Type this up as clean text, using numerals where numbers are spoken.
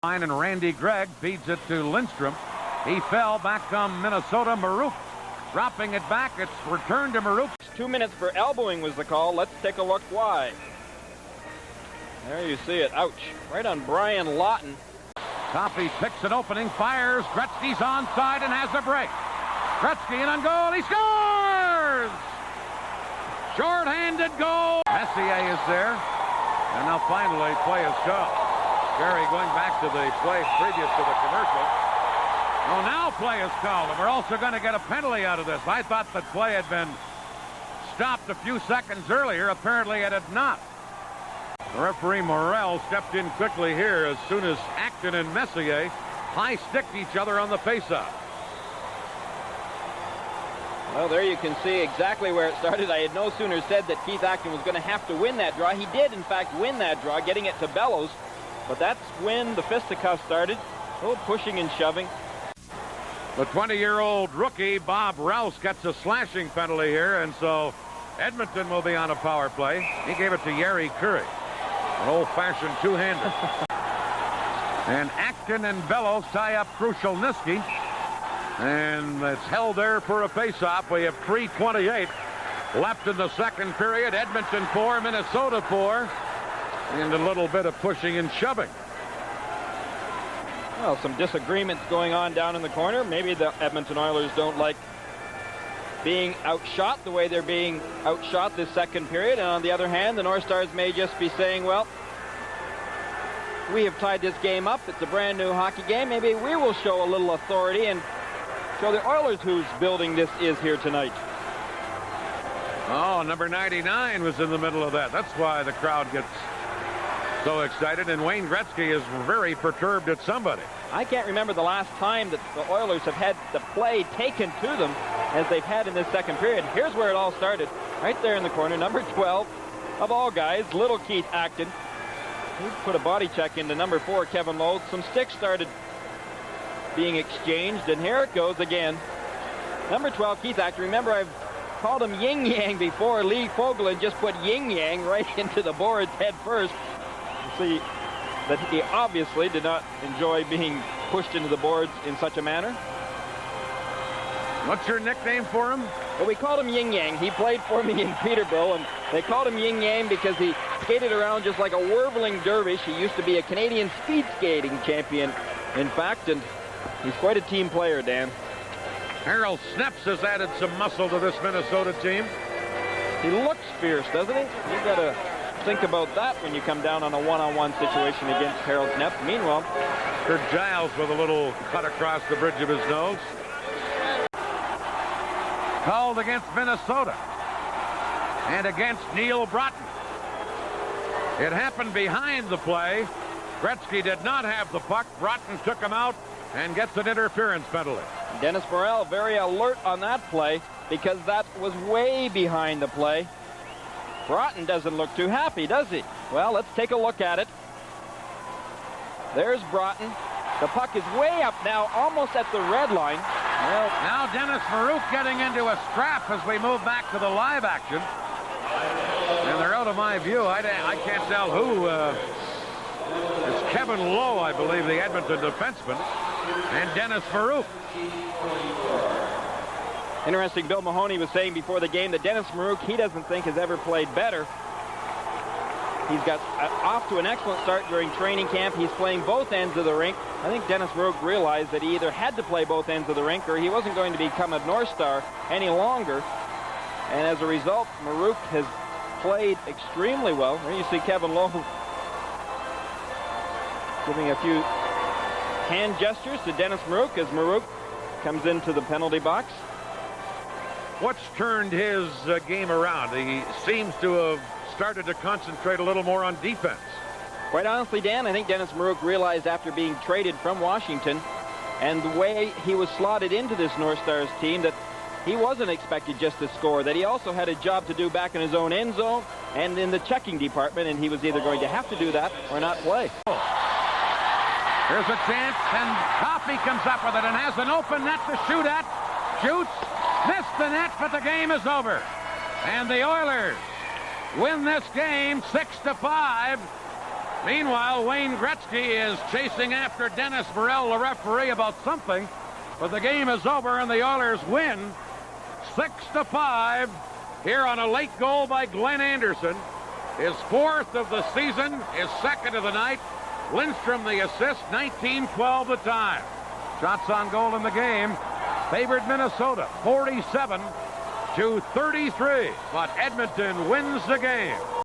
And Randy Gregg feeds it to Lindstrom. He fell. Back come Minnesota. Maruk dropping it back. It's returned to Maruk. 2 minutes for elbowing was the call. Let's take a look why. There you see it. Ouch. Right on Brian Lawton. Coffey picks an opening, fires. Gretzky's onside and has a break. Gretzky in on goal. He scores! Short-handed goal. Messier is there. And now finally play is called. Gary going back to the play previous to the commercial. Oh, now play is called, and we're also going to get a penalty out of this. I thought that play had been stopped a few seconds earlier. Apparently it had not. The referee Morrell stepped in quickly here as soon as Acton and Messier high-sticked each other on the face-off. Well, there you can see exactly where it started. I had no sooner said that Keith Acton was going to have to win that draw. He did, in fact, win that draw, getting it to Bellows. But that's when the fisticuffs started. A little pushing and shoving. The 20-year-old rookie, Bob Rouse, gets a slashing penalty here, and so Edmonton will be on a power play. He gave it to Yari Curry. An old-fashioned two-hander. And Acton and Bellows tie up Krushelnyski. And it's held there for a face-off. We have 3:28 left in the second period. Edmonton 4, Minnesota 4. And a little bit of pushing and shoving. Well, some disagreements going on down in the corner. Maybe the Edmonton Oilers don't like being outshot the way they're being outshot this second period. And on the other hand, the North Stars may just be saying, well, we have tied this game up. It's a brand new hockey game. Maybe we will show a little authority and show the Oilers whose building this is here tonight. Oh, number 99 was in the middle of that. That's why the crowd gets so excited, and Wayne Gretzky is very perturbed at somebody. I can't remember the last time that the Oilers have had the play taken to them as they've had in this second period. Here's where it all started. Right there in the corner, number 12 of all guys, little Keith Acton. He put a body check into number 4, Kevin Lowe. Some sticks started being exchanged, and here it goes again. Number 12, Keith Acton. Remember, I've called him Yin Yang before. Lee Fogelin just put Yin Yang right into the boards head first. See that he obviously did not enjoy being pushed into the boards in such a manner. What's your nickname for him? Well, we called him Yin Yang. He played for me in Peterborough, and they called him Yin Yang because he skated around just like a warbling dervish. He used to be a Canadian speed skating champion, in fact, and he's quite a team player, Dan. Harold Snepps has added some muscle to this Minnesota team. He looks fierce, doesn't he? You've got to think about that when you come down on a one-on-one situation against Harold Snepps. Meanwhile, Kurt Giles with a little cut across the bridge of his nose. Called against Minnesota and against Neil Broughton. It happened behind the play. Gretzky did not have the puck. Broughton took him out and gets an interference penalty. Dennis Morrell very alert on that play because that was way behind the play. Broughton doesn't look too happy, does he? Well, let's take a look at it. There's Broughton. The puck is way up now, almost at the red line. Well, now Dennis Maruk getting into a scrap as we move back to the live action. And they're out of my view. I can't tell who. It's Kevin Lowe, I believe, the Edmonton defenseman, and Dennis Maruk. Interesting, Bill Mahoney was saying before the game that Dennis Maruk, he doesn't think has ever played better. He's got off to an excellent start during training camp. He's playing both ends of the rink. I think Dennis Maruk realized that he either had to play both ends of the rink or he wasn't going to become a North Star any longer. And as a result, Maruk has played extremely well. There you see Kevin Lowe giving a few hand gestures to Dennis Maruk as Maruk comes into the penalty box. What's turned his game around? He seems to have started to concentrate a little more on defense. Quite honestly, Dan, I think Dennis Maruk realized after being traded from Washington and the way he was slotted into this North Stars team that he wasn't expected just to score, that he also had a job to do back in his own end zone and in the checking department, and he was either going to have to do that or not play. There's a chance, and Coffey comes up with it and has an open net to shoot at. Shoots, missed the net, but the game is over. And the Oilers win this game 6-5. Meanwhile, Wayne Gretzky is chasing after Dennis Morel, the referee, about something. But the game is over, and the Oilers win 6-5 here on a late goal by Glenn Anderson. His 4th of the season, his 2nd of the night. Lindstrom the assist, 19-12 the time. Shots on goal in the game favored Minnesota, 47-33. But Edmonton wins the game.